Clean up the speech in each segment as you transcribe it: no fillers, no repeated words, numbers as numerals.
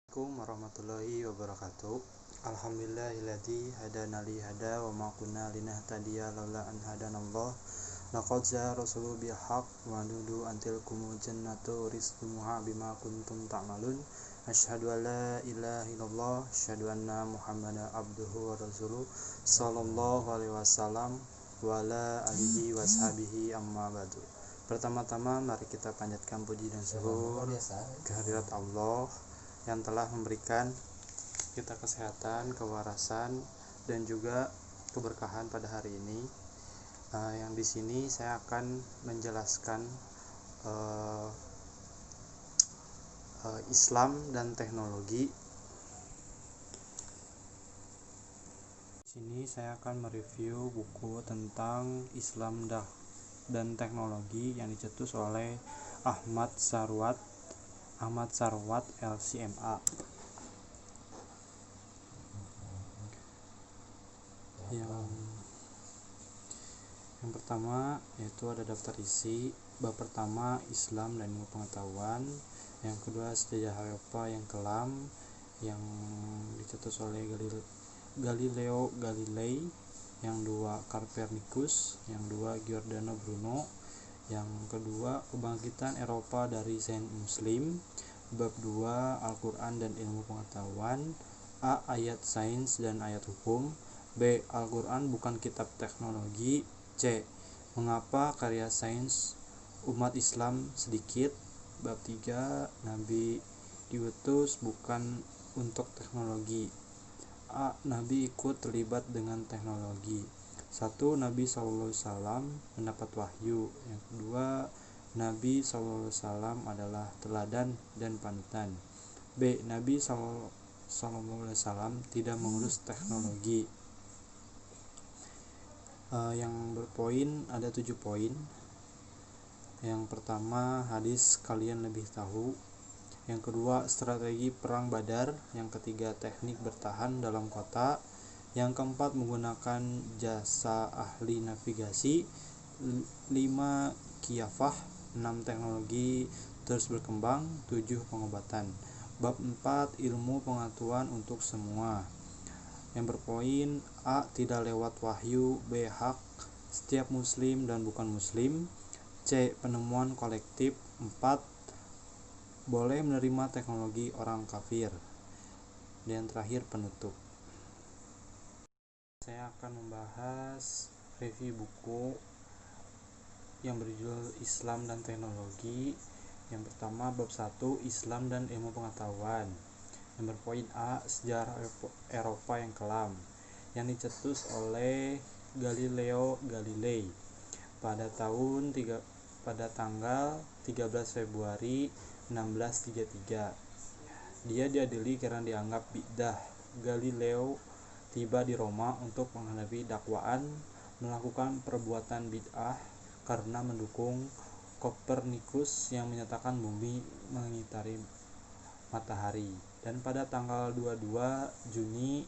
Assalamualaikum warahmatullahi wabarakatuh. Alhamdulillahilladzi hadana li hada wa ma kunna linahtadiya laula an hadanallah. Laqad jaa rasulun bil haqq wa nudu antilkumul jannatu rizqumuha bima kuntum ta'malun. Asyhadu an la ilaha illallah, asyhadu anna Muhammadan abduhu wa rasuluh sallallahu alaihi wasallam wa ala alihi washabihi amma ba'du. Pertama-tama mari kita panjatkan puji dan syukur kehadirat Allah yang telah memberikan kita kesehatan, kewarasan, dan juga keberkahan pada hari ini. Yang di sini saya akan menjelaskan Islam dan teknologi. Di sini saya akan mereview buku tentang Islam dan teknologi yang dicetus oleh Ahmad Sarwat LCMA. Yang pertama yaitu ada daftar isi. Bab pertama Islam dan ilmu pengetahuan. Yang kedua sejarah Eropa yang kelam yang dicetus oleh Galileo Galilei. Yang dua Copernicus. Yang dua Giordano Bruno. Yang kedua kebangkitan Eropa dari sains Muslim. Bab 2 Al-Quran dan ilmu pengetahuan. A. Ayat sains dan ayat hukum. B. Al-Quran bukan kitab teknologi. C. Mengapa karya sains umat Islam sedikit. Bab 3 Nabi diutus bukan untuk teknologi. A. Nabi ikut terlibat dengan teknologi. 1. Nabi SAW mendapat wahyu. Yang kedua, Nabi SAW adalah teladan dan panutan. B. Nabi SAW tidak mengurus teknologi. Yang berpoin ada 7 poin. Yang pertama, hadis kalian lebih tahu. Yang kedua, strategi perang Badar. Yang ketiga, teknik bertahan dalam kota. Yang keempat, menggunakan jasa ahli navigasi. 5. Khilafah. 6. Teknologi terus berkembang. 7. Pengobatan. Bab 4. Ilmu pengetahuan untuk semua. Yang berpoin A. Tidak lewat wahyu. B. Hak setiap muslim dan bukan muslim. C. Penemuan kolektif. 4. Boleh menerima teknologi orang kafir. Dan terakhir penutup. Saya akan membahas review buku yang berjudul Islam dan Teknologi. Yang pertama bab 1 Islam dan ilmu pengetahuan. Yang berpoin A. Sejarah Eropa yang kelam yang dicetus oleh Galileo Galilei pada tanggal 13 Februari 1633. Dia diadili karena dianggap bid'ah. Galileo tiba di Roma untuk menghadapi dakwaan melakukan perbuatan bid'ah karena mendukung Copernicus yang menyatakan bumi mengitari matahari. Dan pada tanggal 22 Juni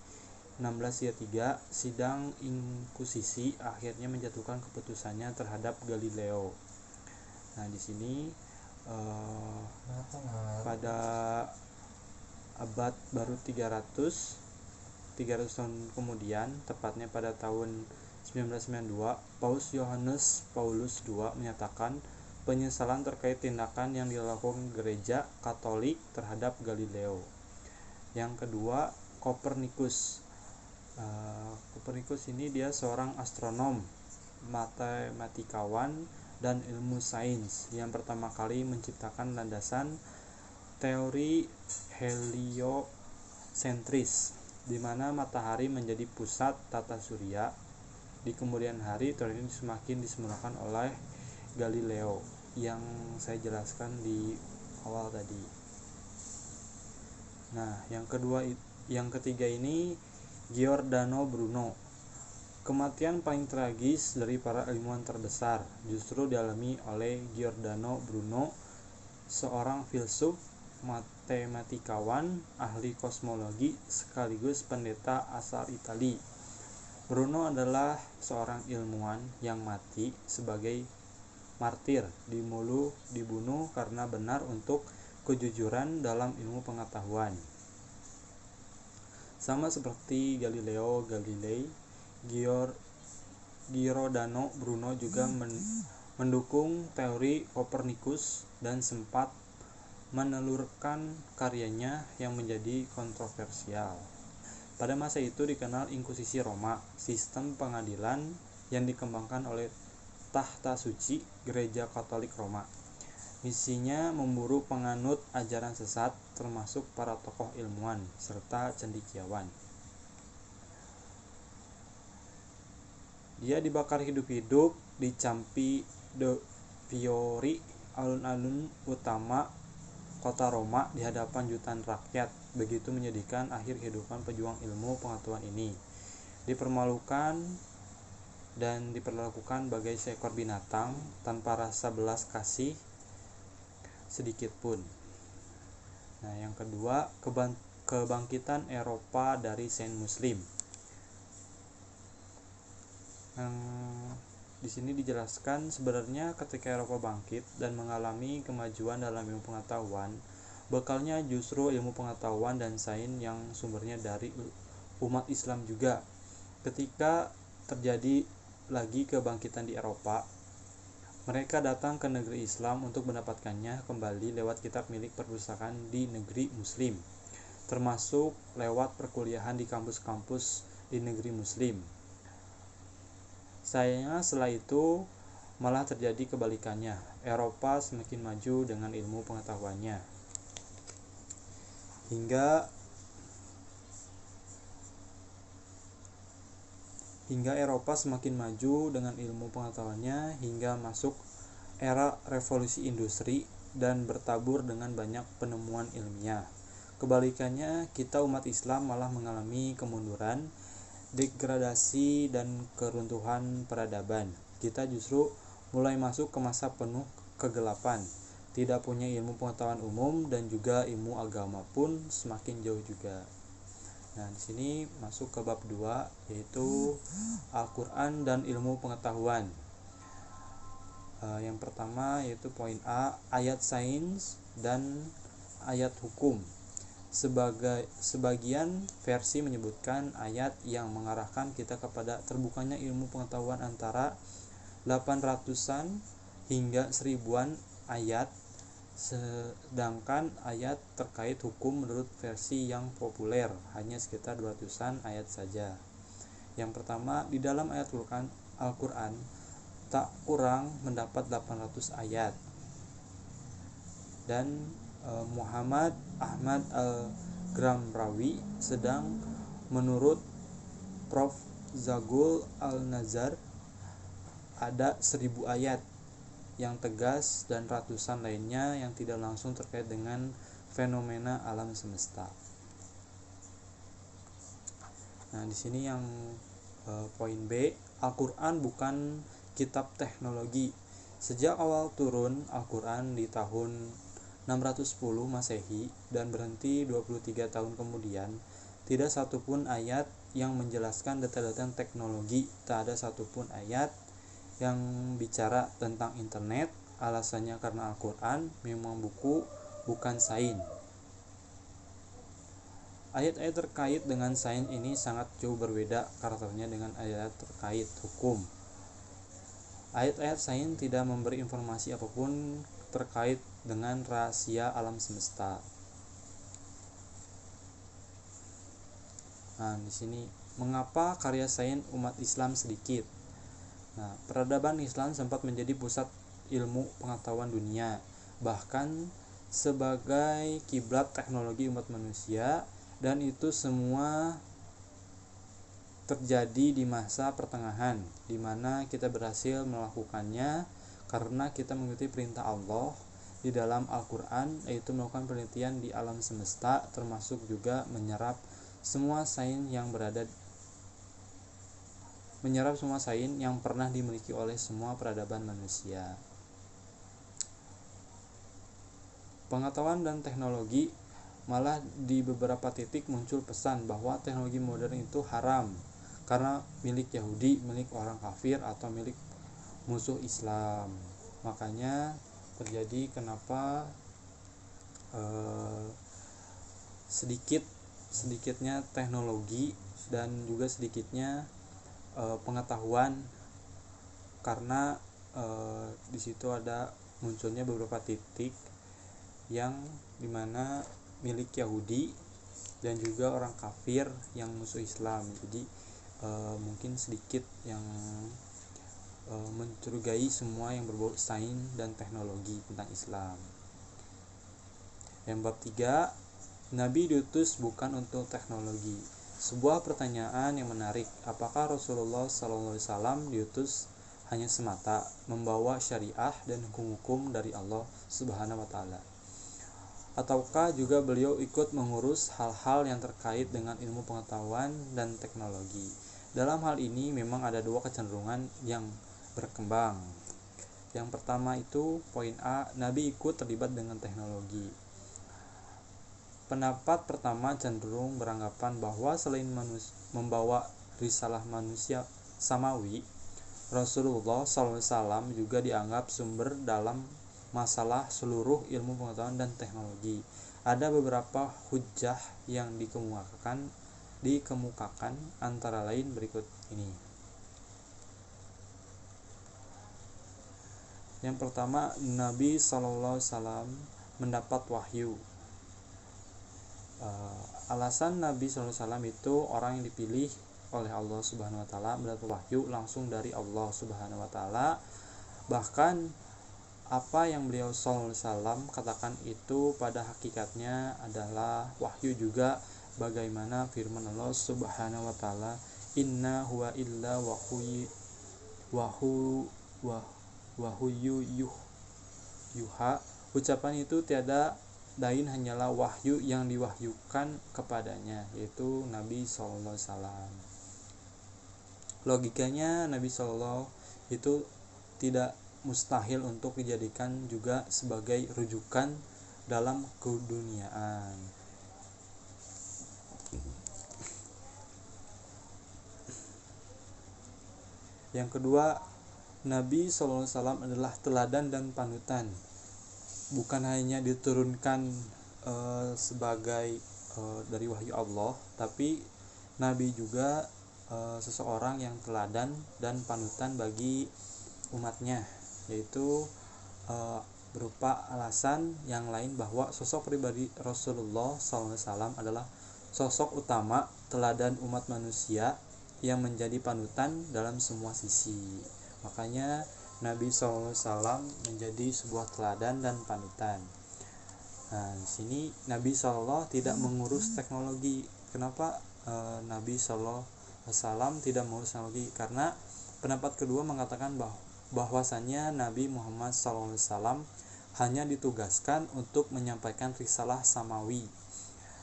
1633, sidang inkusisi akhirnya menjatuhkan keputusannya terhadap Galileo. Nah, di sini pada abad baru 300 tahun kemudian, tepatnya pada tahun 1992, Paus Yohanes Paulus II menyatakan penyesalan terkait tindakan yang dilakukan Gereja Katolik terhadap Galileo. Yang kedua, Copernicus. Copernicus ini dia seorang astronom, matematikawan, dan ilmu sains yang pertama kali menciptakan landasan teori heliosentris, di mana matahari menjadi pusat tata surya. Di kemudian hari, teori ini semakin disemarakan oleh Galileo yang saya jelaskan di awal tadi. Nah, yang ketiga ini Giordano Bruno. Kematian paling tragis dari para ilmuwan terbesar justru dialami oleh Giordano Bruno, seorang filsuf, matematikawan, ahli kosmologi, sekaligus pendeta asal Italia. Bruno adalah seorang ilmuwan yang mati sebagai martir, dibunuh karena benar untuk kejujuran dalam ilmu pengetahuan. Sama seperti Galileo Galilei, Giordano Bruno juga mendukung teori Kopernikus dan sempat menelurkan karyanya yang menjadi kontroversial. Pada masa itu dikenal Inkuisisi Roma, sistem pengadilan yang dikembangkan oleh Tahta Suci Gereja Katolik Roma. Misinya memburu penganut ajaran sesat, termasuk para tokoh ilmuwan serta cendekiawan. Dia dibakar hidup-hidup di Campi de' Fiori, alun-alun utama kota Roma, di hadapan jutaan rakyat. Begitu menyedihkan akhir kehidupan pejuang ilmu pengetahuan ini. Dipermalukan dan diperlakukan bagai seekor binatang tanpa rasa belas kasih sedikit pun. Nah, yang kedua, kebangkitan Eropa dari Saint Muslim. Di sini dijelaskan sebenarnya ketika Eropa bangkit dan mengalami kemajuan dalam ilmu pengetahuan, bekalnya justru ilmu pengetahuan dan sains yang sumbernya dari umat Islam juga. Ketika terjadi lagi kebangkitan di Eropa, mereka datang ke negeri Islam untuk mendapatkannya kembali lewat kitab milik perpustakaan di negeri Muslim, termasuk lewat perkuliahan di kampus-kampus di negeri Muslim. Sayangnya setelah itu malah terjadi kebalikannya. Eropa semakin maju dengan ilmu pengetahuannya. Hingga Eropa semakin maju dengan ilmu pengetahuannya hingga masuk era revolusi industri dan bertabur dengan banyak penemuan ilmiah. Kebalikannya, kita umat Islam malah mengalami kemunduran, degradasi, dan keruntuhan peradaban. Kita justru mulai masuk ke masa penuh kegelapan. Tidak punya ilmu pengetahuan umum dan juga ilmu agama pun semakin jauh juga. Nah, di sini masuk ke bab 2, yaitu Al-Quran dan ilmu pengetahuan. Yang pertama yaitu poin A, ayat sains dan ayat hukum. Sebagian versi menyebutkan ayat yang mengarahkan kita kepada terbukanya ilmu pengetahuan antara 800-an hingga 1000-an ayat, sedangkan ayat terkait hukum menurut versi yang populer hanya sekitar 200-an ayat saja. Yang pertama, di dalam ayat Al-Quran tak kurang mendapat 800 ayat. Dan Muhammad Ahmad Al-Ghamrawi sedang menurut Prof. Zagul Al-Nazar ada 1000 ayat yang tegas dan ratusan lainnya yang tidak langsung terkait dengan fenomena alam semesta. Nah, di sini yang poin B, Al-Quran bukan kitab teknologi. Sejak awal turun Al-Quran di tahun 610 Masehi dan berhenti 23 tahun kemudian, tidak satupun ayat yang menjelaskan detail-detail teknologi. Tak ada satupun ayat yang bicara tentang internet. Alasannya karena Al-Quran memang buku, bukan sains. Ayat-ayat terkait dengan sains ini sangat jauh berbeda karakternya dengan ayat terkait hukum. Ayat-ayat sains tidak memberi informasi apapun terkait dengan rahasia alam semesta. Nah, di sini mengapa karya sains umat Islam sedikit? Nah, peradaban Islam sempat menjadi pusat ilmu pengetahuan dunia, bahkan sebagai kiblat teknologi umat manusia, dan itu semua terjadi di masa pertengahan, di mana kita berhasil melakukannya karena kita mengikuti perintah Allah di dalam Al-Quran, yaitu melakukan penelitian di alam semesta, termasuk juga menyerap semua sains yang pernah dimiliki oleh semua peradaban manusia. Pengetahuan dan teknologi, malah di beberapa titik muncul pesan bahwa teknologi modern itu haram karena milik Yahudi, milik orang kafir, atau milik musuh Islam. Makanya terjadi kenapa sedikit sedikitnya teknologi dan juga sedikitnya pengetahuan, karena di situ ada munculnya beberapa titik yang dimana milik Yahudi dan juga orang kafir yang musuh Islam. Jadi mungkin sedikit yang mencurigai semua yang berbau sains dan teknologi tentang Islam. Yang bab 3, Nabi diutus bukan untuk teknologi. Sebuah pertanyaan yang menarik, apakah Rasulullah SAW diutus hanya semata membawa syariah dan hukum-hukum dari Allah Subhanahu wa Ta'ala, ataukah juga beliau ikut mengurus hal-hal yang terkait dengan ilmu pengetahuan dan teknologi? Dalam hal ini memang ada dua kecenderungan yang berkembang. Yang pertama itu poin A, Nabi ikut terlibat dengan teknologi. Pendapat pertama cenderung beranggapan bahwa selain membawa risalah manusia samawi, Rasulullah SAW juga dianggap sumber dalam masalah seluruh ilmu pengetahuan dan teknologi. Ada beberapa hujjah yang dikemukakan antara lain berikut ini. Yang pertama, Nabi SAW mendapat wahyu. Alasan Nabi SAW itu orang yang dipilih oleh Allah Subhanahu wa Ta'ala, mendapat wahyu langsung dari Allah Subhanahu wa Ta'ala. Bahkan apa yang beliau SAW katakan itu pada hakikatnya adalah wahyu juga, bagaimana firman Allah Subhanahu wa Ta'ala, inna huwa illa wahyu yuha. Ucapan itu tiada lain hanyalah wahyu yang diwahyukan kepadanya, yaitu Nabi SAW. Logikanya Nabi SAW itu tidak mustahil untuk dijadikan juga sebagai rujukan dalam keduniaan. Yang kedua, Nabi SAW adalah teladan dan panutan. Bukan hanya diturunkan sebagai dari wahyu Allah, tapi Nabi juga seseorang yang teladan dan panutan bagi umatnya, yaitu berupa alasan yang lain bahwa sosok pribadi Rasulullah SAW adalah sosok utama teladan umat manusia yang menjadi panutan dalam semua sisi. Makanya Nabi SAW menjadi sebuah teladan dan panutan. Nah, di sini Nabi SAW tidak mengurus teknologi. Kenapa Nabi SAW tidak mengurus teknologi? Karena pendapat kedua mengatakan bahwasannya Nabi Muhammad SAW hanya ditugaskan untuk menyampaikan risalah samawi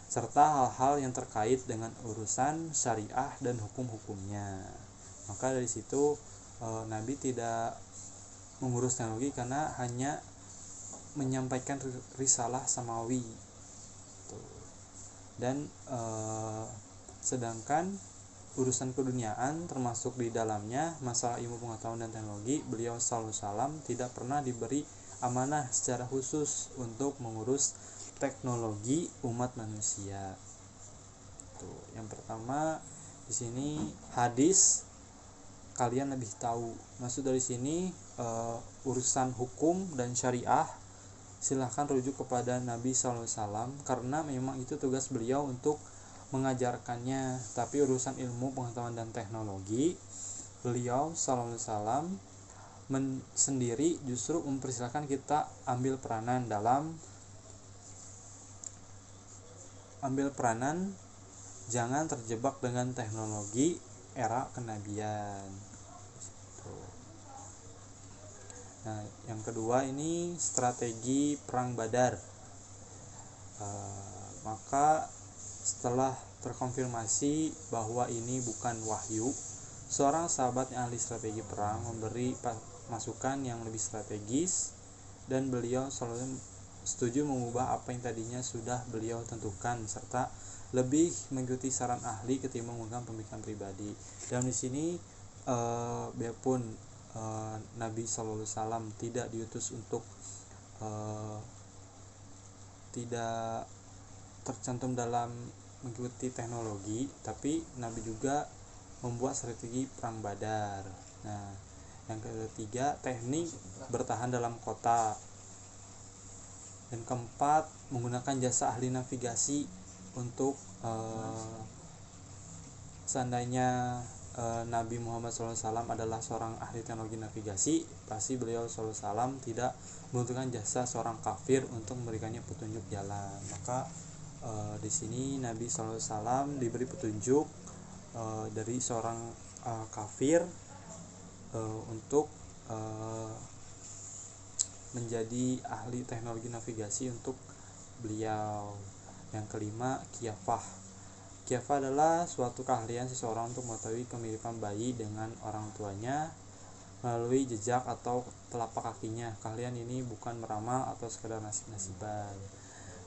serta hal-hal yang terkait dengan urusan syariah dan hukum-hukumnya. Maka dari situ Nabi tidak mengurus teknologi karena hanya menyampaikan risalah samawi. Dan sedangkan urusan keduniaan termasuk di dalamnya masalah ilmu pengetahuan dan teknologi, beliau SAW tidak pernah diberi amanah secara khusus untuk mengurus teknologi umat manusia. Tuh, yang pertama di sini hadis kalian lebih tahu. Maksud dari sini urusan hukum dan syariah silahkan rujuk kepada Nabi SAW karena memang itu tugas beliau untuk mengajarkannya. Tapi urusan ilmu pengetahuan dan teknologi, beliau SAW sendiri justru mempersilahkan kita ambil peranan, jangan terjebak dengan teknologi era kenabian. Nah, yang kedua ini strategi perang Badar. Maka setelah terkonfirmasi bahwa ini bukan wahyu, seorang sahabat yang ahli strategi perang memberi masukan yang lebih strategis, dan beliau selalu setuju mengubah apa yang tadinya sudah beliau tentukan serta lebih mengikuti saran ahli ketimbang menggunakan pemikiran pribadi. Dan di sini biarpun Nabi SAW tidak diutus untuk tidak tercantum dalam mengikuti teknologi, tapi Nabi juga membuat strategi perang Badar. Nah, yang ketiga, teknik bertahan dalam kota. Dan keempat, menggunakan jasa ahli navigasi untuk seandainya Nabi Muhammad SAW adalah seorang ahli teknologi navigasi, pasti beliau SAW tidak membutuhkan jasa seorang kafir untuk memberikannya petunjuk jalan. Maka di sini Nabi SAW diberi petunjuk dari seorang kafir untuk menjadi ahli teknologi navigasi untuk beliau. Yang kelima, qiyafah. Qiyafah adalah suatu keahlian seseorang untuk mengetahui kemiripan bayi dengan orang tuanya melalui jejak atau telapak kakinya. Keahlian ini bukan meramal atau sekedar nasib-nasiban.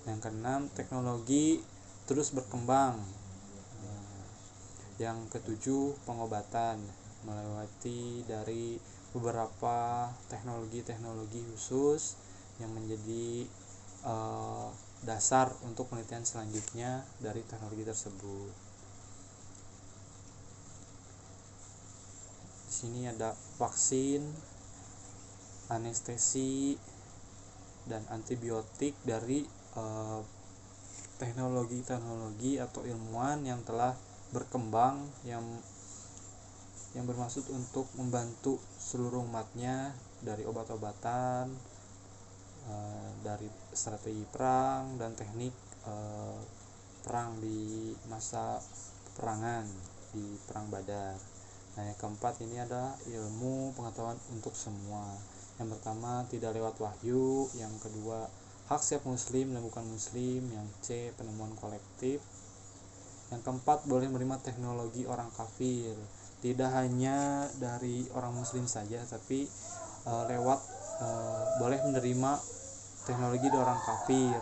Yang keenam, teknologi terus berkembang. Yang ketujuh, pengobatan, melewati dari beberapa teknologi khusus yang menjadi dasar untuk penelitian selanjutnya dari teknologi tersebut. Di sini ada vaksin, anestesi, dan antibiotik dari teknologi atau ilmuwan yang telah berkembang yang bermaksud untuk membantu seluruh umatnya, dari obat-obatan, dari strategi perang dan teknik perang di masa peperangan di perang Badar. Nah, yang keempat ini adalah ilmu pengetahuan untuk semua. Yang pertama, tidak lewat wahyu. Yang kedua, hak setiap muslim dan bukan muslim. Yang C, penemuan kolektif. Yang keempat, boleh menerima teknologi orang kafir, tidak hanya dari orang muslim saja, tapi boleh menerima teknologi dari orang kafir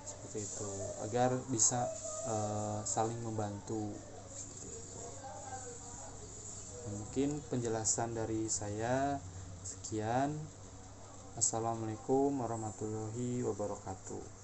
seperti itu, agar bisa saling membantu. Mungkin penjelasan dari saya sekian. Assalamualaikum warahmatullahi wabarakatuh.